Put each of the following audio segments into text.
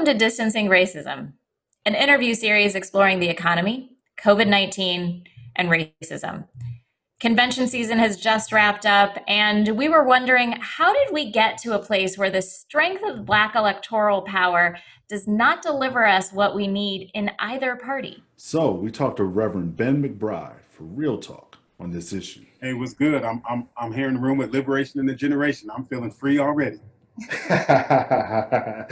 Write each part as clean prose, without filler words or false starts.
Welcome to Distancing Racism, an interview series exploring the economy, COVID-19, and racism. Convention season has just wrapped up, and we were wondering, how did we get to a place where the strength of Black electoral power does not deliver us what we need in either party? So we talked to Reverend Ben McBride for real talk on this issue. Hey, what's good? I'm here in the room with Liberation in the Generation. I'm feeling free already. That's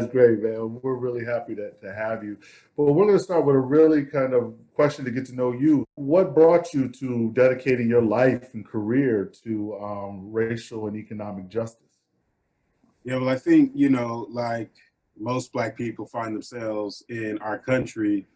great, man. We're really happy to have you. But we're going to start with a really kind of question to get to know you. What brought you to dedicating your life and career to racial and economic justice? Yeah, well, I think, like most Black people find themselves in our country,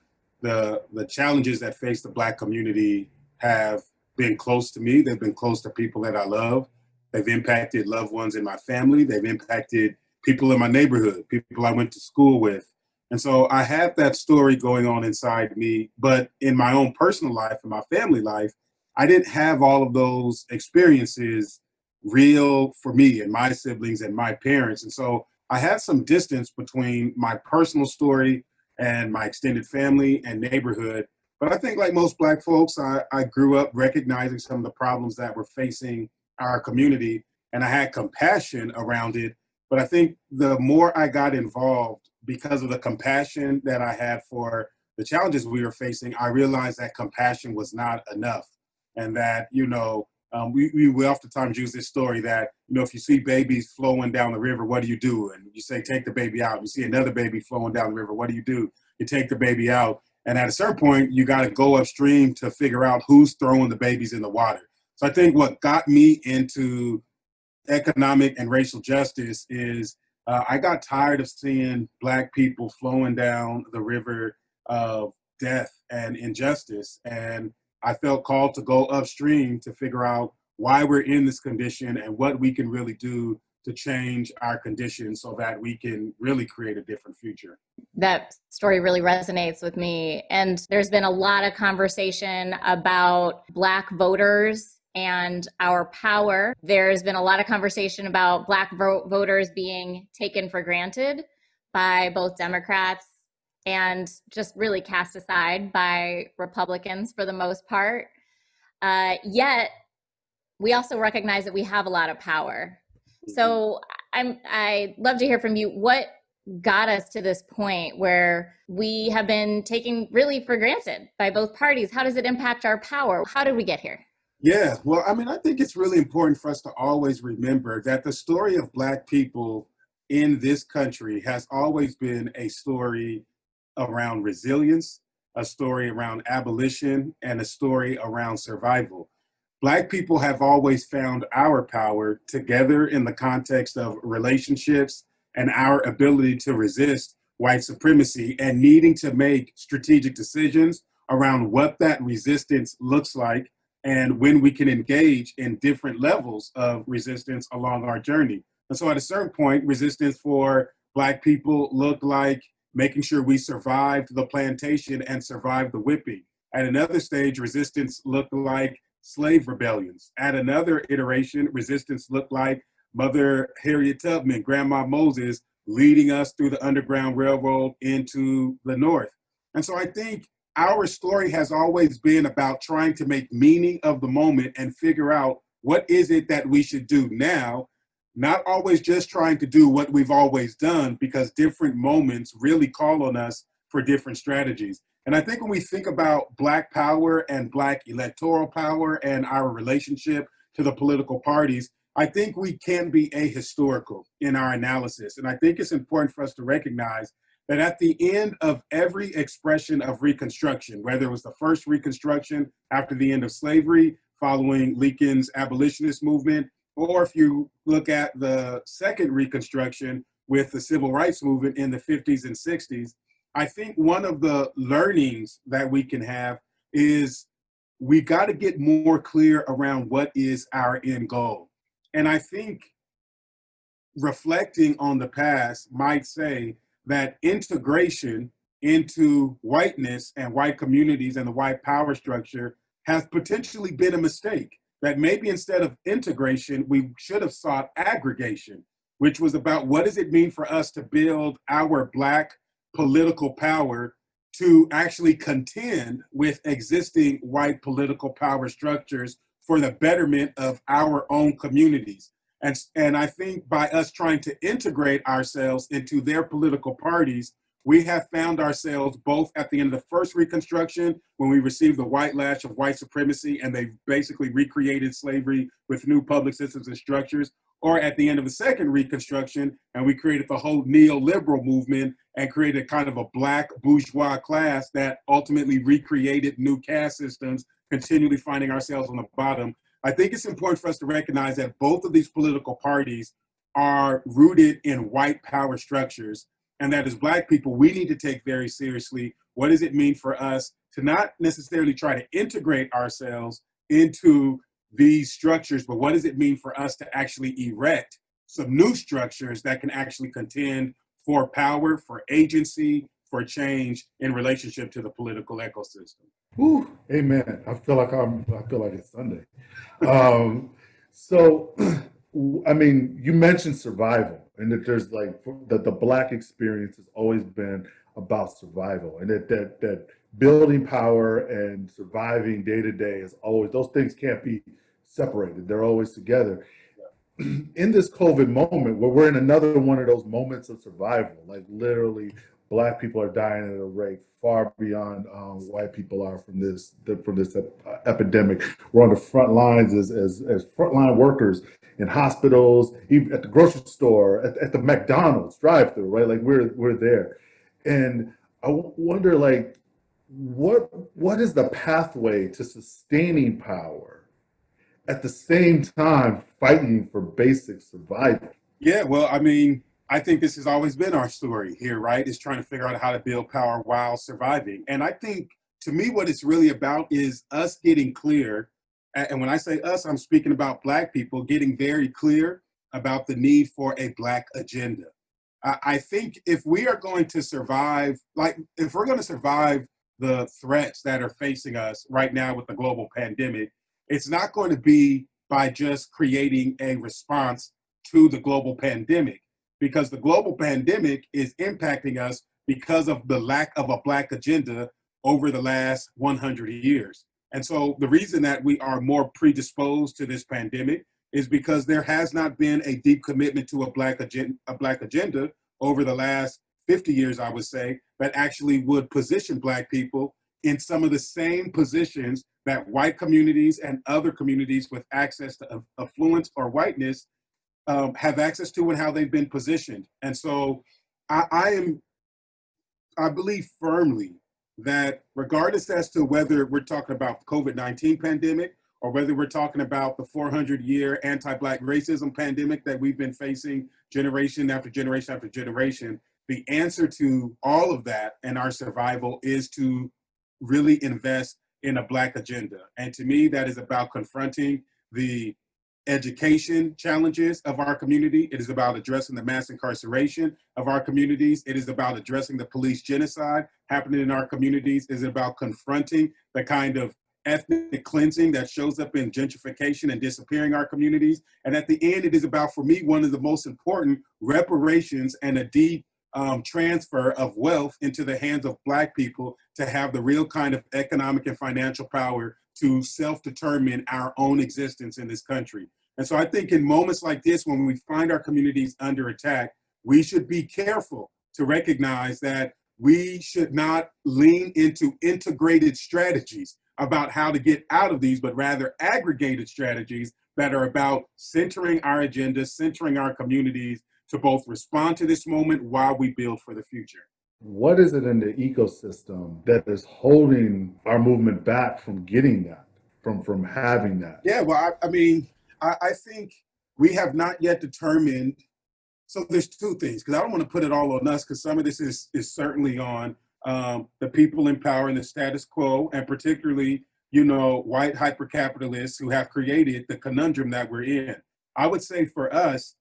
the challenges that face the Black community have been close to me. They've been close to people that I love. They've impacted loved ones in my family. They've impacted people in my neighborhood, people I went to school with. And so I have that story going on inside me, but in my own personal life and my family life, I didn't have all of those experiences real for me and my siblings and my parents. And so I had some distance between my personal story and my extended family and neighborhood. But I think like most Black folks, I grew up recognizing some of the problems that were facing our community, and I had compassion around it. But I think the more I got involved, because of the compassion that I had for the challenges we were facing, I realized that compassion was not enough. And that, we oftentimes use this story that, if you see babies flowing down the river, what do you do? And you say, take the baby out. You see another baby flowing down the river, what do? You take the baby out. And at a certain point, you got to go upstream to figure out who's throwing the babies in the water. So I think what got me into economic and racial justice is I got tired of seeing Black people flowing down the river of death and injustice. And I felt called to go upstream to figure out why we're in this condition and what we can really do to change our condition so that we can really create a different future. That story really resonates with me. And there's been a lot of conversation about Black voters and our power. There's been a lot of conversation about Black voters being taken for granted by both Democrats and just really cast aside by Republicans for the most part. Yet, we also recognize that we have a lot of power. So I'd love to hear from you. What got us to this point where we have been taken really for granted by both parties? How does it impact our power? How did we get here? Yeah, well, I think it's really important for us to always remember that the story of Black people in this country has always been a story around resilience, a story around abolition, and a story around survival. Black people have always found our power together in the context of relationships and our ability to resist white supremacy and needing to make strategic decisions around what that resistance looks like and when we can engage in different levels of resistance along our journey. And so at a certain point, resistance for Black people looked like making sure we survived the plantation and survived the whipping. At another stage, resistance looked like slave rebellions. At another iteration, resistance looked like Mother Harriet Tubman, Grandma Moses, leading us through the Underground Railroad into the North. And so I think our story has always been about trying to make meaning of the moment and figure out what is it that we should do now, not always just trying to do what we've always done, because different moments really call on us for different strategies. And I think when we think about Black power and Black electoral power and our relationship to the political parties, I think we can be ahistorical in our analysis. And I think it's important for us to recognize that at the end of every expression of Reconstruction, whether it was the first Reconstruction after the end of slavery, following Lincoln's abolitionist movement, or if you look at the second Reconstruction with the Civil Rights Movement in the 50s and 60s, I think one of the learnings that we can have is we got to get more clear around what is our end goal. And I think reflecting on the past might say that integration into whiteness and white communities and the white power structure has potentially been a mistake. That maybe instead of integration, we should have sought aggregation. which was about what does it mean for us to build our Black political power to actually contend with existing white political power structures for the betterment of our own communities. And I think by us trying to integrate ourselves into their political parties, we have found ourselves both at the end of the first Reconstruction, when we received the white lash of white supremacy and they basically recreated slavery with new public systems and structures, or at the end of the second Reconstruction, and we created the whole neoliberal movement and created kind of a Black bourgeois class that ultimately recreated new caste systems, continually finding ourselves on the bottom. I think it's important for us to recognize that both of these political parties are rooted in white power structures, and that as Black people, we need to take very seriously what does it mean for us to not necessarily try to integrate ourselves into these structures, but what does it mean for us to actually erect some new structures that can actually contend for power, for agency, for change in relationship to the political ecosystem. Whew, amen. I feel like it's Sunday. Um, so, I mean, you mentioned survival, and that there's like that the Black experience has always been about survival, and that building power and surviving day to day is always, those things can't be separated. They're always together. In this COVID moment, where we're in another one of those moments of survival, like literally Black people are dying at a rate far beyond white people are from this epidemic. We're on the front lines as frontline workers in hospitals, even at the grocery store, at the McDonald's drive-through, right? Like we're there, and I wonder, like, what is the pathway to sustaining power at the same time fighting for basic survival? Yeah, well, I mean, I think this has always been our story here, right? Is trying to figure out how to build power while surviving. And I think to me, what it's really about is us getting clear. And when I say us, I'm speaking about Black people getting very clear about the need for a Black agenda. I think if we are going to survive, like if we're going to survive the threats that are facing us right now with the global pandemic, it's not going to be by just creating a response to the global pandemic, because the global pandemic is impacting us because of the lack of a Black agenda over the last 100 years. And so the reason that we are more predisposed to this pandemic is because there has not been a deep commitment to a Black agenda over the last 50 years, I would say, that actually would position Black people in some of the same positions that white communities and other communities with access to affluence or whiteness have access to, and how they've been positioned. And so I believe firmly that regardless as to whether we're talking about the COVID-19 pandemic or whether we're talking about the 400-year anti-Black racism pandemic that we've been facing generation after generation after generation, the answer to all of that and our survival is to really invest in a Black agenda. And to me, that is about confronting the education challenges of our community. It is about addressing the mass incarceration of our communities. It is about addressing the police genocide happening in our communities. It is about confronting the kind of ethnic cleansing that shows up in gentrification and disappearing our communities. And at the end, it is about, for me, one of the most important reparations and a deep transfer of wealth into the hands of Black people to have the real kind of economic and financial power to self-determine our own existence in this country. And so I think in moments like this, when we find our communities under attack, we should be careful to recognize that we should not lean into integrated strategies about how to get out of these, but rather aggregated strategies that are about centering our agenda, centering our communities to both respond to this moment while we build for the future. What is it in the ecosystem that is holding our movement back from getting that, from having that? Yeah, well, I mean, I think we have not yet determined. So there's two things, because I don't want to put it all on us, because some of this is certainly on the people in power and the status quo, and particularly, white hyper-capitalists who have created the conundrum that we're in. I would say for us,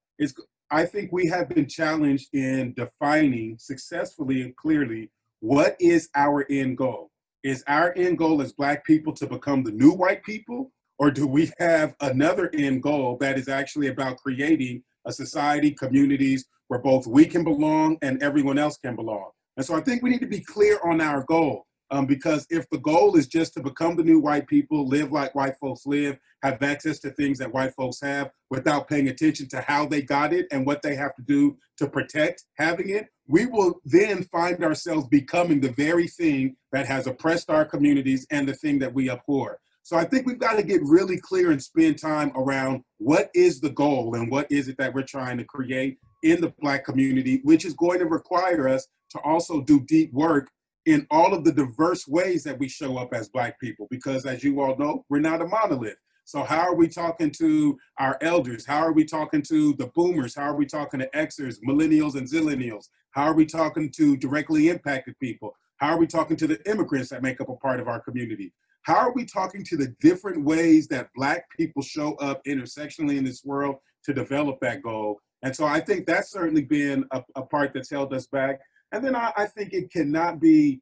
I think we have been challenged in defining successfully and clearly what is our end goal. Is our end goal as Black people to become the new white people, or do we have another end goal that is actually about creating a society, communities where both we can belong and everyone else can belong. And so I think we need to be clear on our goal. Because if the goal is just to become the new white people, live like white folks live, have access to things that white folks have without paying attention to how they got it and what they have to do to protect having it, we will then find ourselves becoming the very thing that has oppressed our communities and the thing that we abhor. So I think we've got to get really clear and spend time around what is the goal and what is it that we're trying to create in the Black community, which is going to require us to also do deep work in all of the diverse ways that we show up as Black people, because as you all know, we're not a monolith. So how are we talking to our elders? How are we talking to the boomers? How are we talking to Xers, millennials and zillennials? How are we talking to directly impacted people? How are we talking to the immigrants that make up a part of our community? How are we talking to the different ways that Black people show up intersectionally in this world to develop that goal? And so I think that's certainly been a part that's held us back. And then I think it cannot be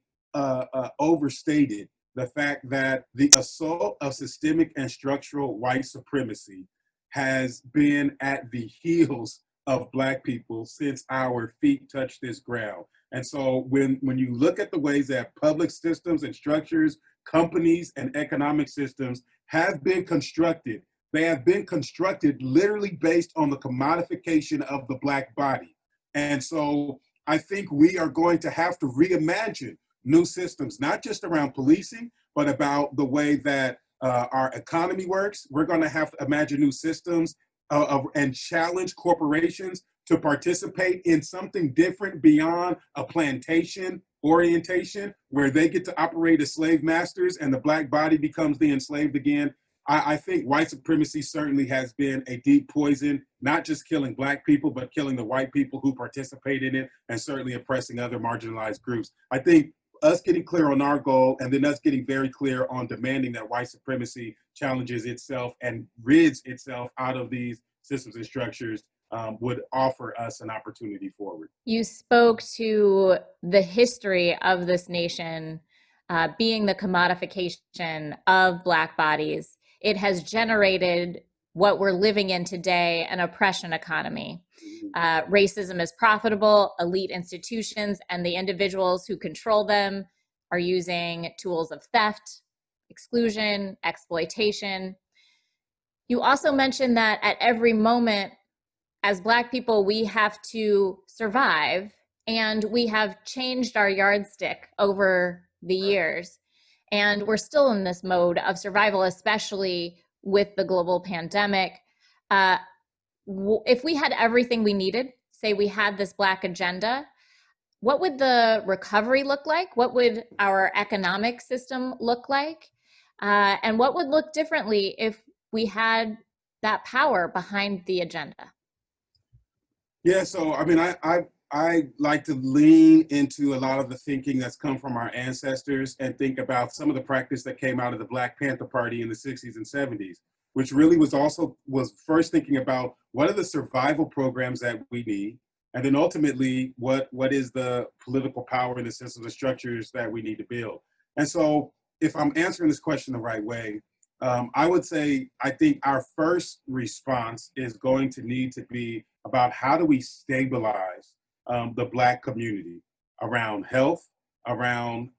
overstated the fact that the assault of systemic and structural white supremacy has been at the heels of Black people since our feet touched this ground. And so when you look at the ways that public systems and structures, companies and economic systems have been constructed, they have been constructed literally based on the commodification of the Black body. And so I think we are going to have to reimagine new systems, not just around policing, but about the way that our economy works. We're going to have to imagine new systems and challenge corporations to participate in something different beyond a plantation orientation, where they get to operate as slave masters and the Black body becomes the enslaved again. I think white supremacy certainly has been a deep poison, not just killing Black people, but killing the white people who participate in it, and certainly oppressing other marginalized groups. I think us getting clear on our goal, and then us getting very clear on demanding that white supremacy challenges itself and rids itself out of these systems and structures, would offer us an opportunity forward. You spoke to the history of this nation being the commodification of Black bodies. It has generated what we're living in today, an oppression economy. Racism is profitable. Elite institutions and the individuals who control them are using tools of theft, exclusion, exploitation. You also mentioned that at every moment, as Black people, we have to survive, and we have changed our yardstick over the years. And we're still in this mode of survival, especially with the global pandemic. If we had everything we needed, say we had this Black agenda, what would the recovery look like? What would our economic system look like? And what would look differently if we had that power behind the agenda? Yeah, so I mean, I like to lean into a lot of the thinking that's come from our ancestors and think about some of the practice that came out of the Black Panther Party in the 60s and 70s, which really was first thinking about what are the survival programs that we need, and then ultimately what is the political power and the systems and structures that we need to build. And so if I'm answering this question the right way, I would say I think our first response is going to need to be about how do we stabilize the Black community around health, around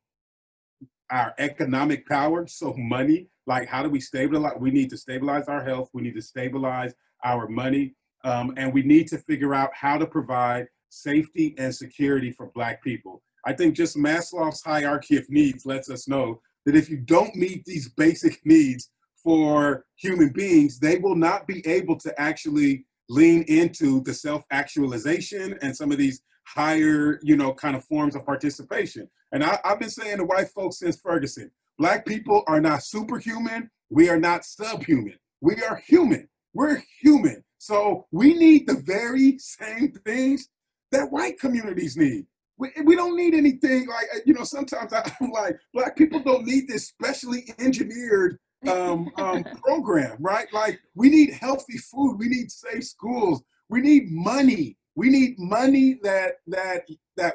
our economic power, so money, like how do we stabilize? We need to stabilize our health, we need to stabilize our money, and we need to figure out how to provide safety and security for Black people. I think just Maslow's hierarchy of needs lets us know that if you don't meet these basic needs for human beings, they will not be able to actually lean into the self-actualization and some of these higher, kind of forms of participation. And I've been saying to white folks since Ferguson, Black people are not superhuman. We are not subhuman. We are human. We're human. So we need the very same things that white communities need. We don't need anything like, sometimes I'm like, Black people don't need this specially engineered program, right? Like we need healthy food. We need safe schools. We need money. We need money that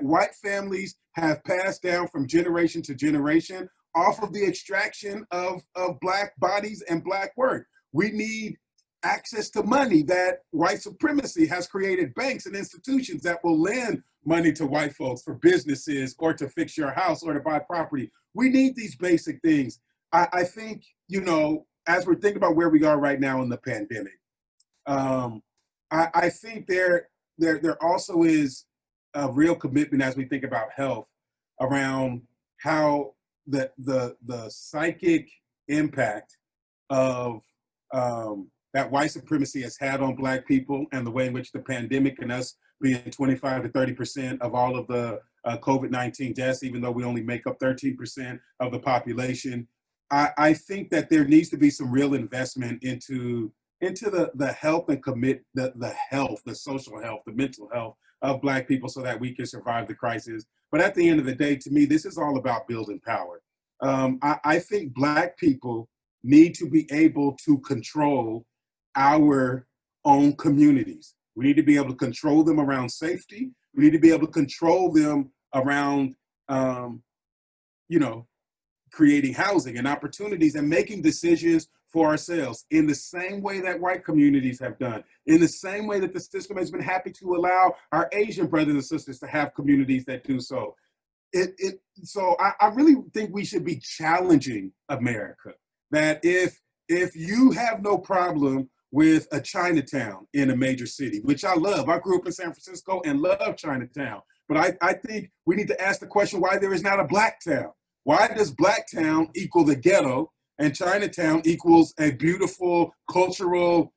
white families have passed down from generation to generation off of the extraction of Black bodies and Black work. We need access to money, that white supremacy has created banks and institutions that will lend money to white folks for businesses or to fix your house or to buy property. We need these basic things. I think, you know, as we're thinking about where we are right now in the pandemic, I think there also is a real commitment as we think about health around how the psychic impact of that white supremacy has had on Black people, and the way in which the pandemic and us being 25 to 30% of all of the COVID-19 deaths, even though we only make up 13% of the population. I think that there needs to be some real investment into the health and the health, the social health, the mental health of Black people so that we can survive the crisis. But at the end of the day, to me, this is all about building power. I think Black people need to be able to control our own communities. We need to be able to control them around safety. We need to be able to control them around, you know, creating housing and opportunities and making decisions for ourselves in the same way that white communities have done, in the same way that the system has been happy to allow our Asian brothers and sisters to have communities that do so. So I really think we should be challenging America, that if you have no problem with a Chinatown in a major city, which I love. I grew up in San Francisco and love Chinatown. But I think we need to ask the question why there is not a Black town. Why does Black town equal the ghetto and Chinatown equals a beautiful cultural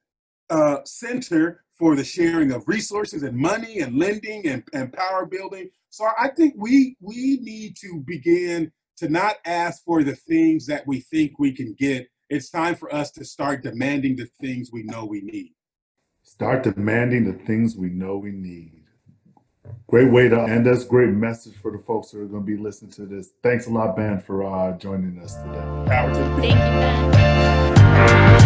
center for the sharing of resources and money and lending and power building? So I think we need to begin to not ask for the things that we think we can get. It's time for us to start demanding the things we know we need. Start demanding the things we know we need. Great way to end us. Great message for the folks who are going to be listening to this. Thanks a lot, Ben, for joining us today. Power to the people. Thank you, Ben.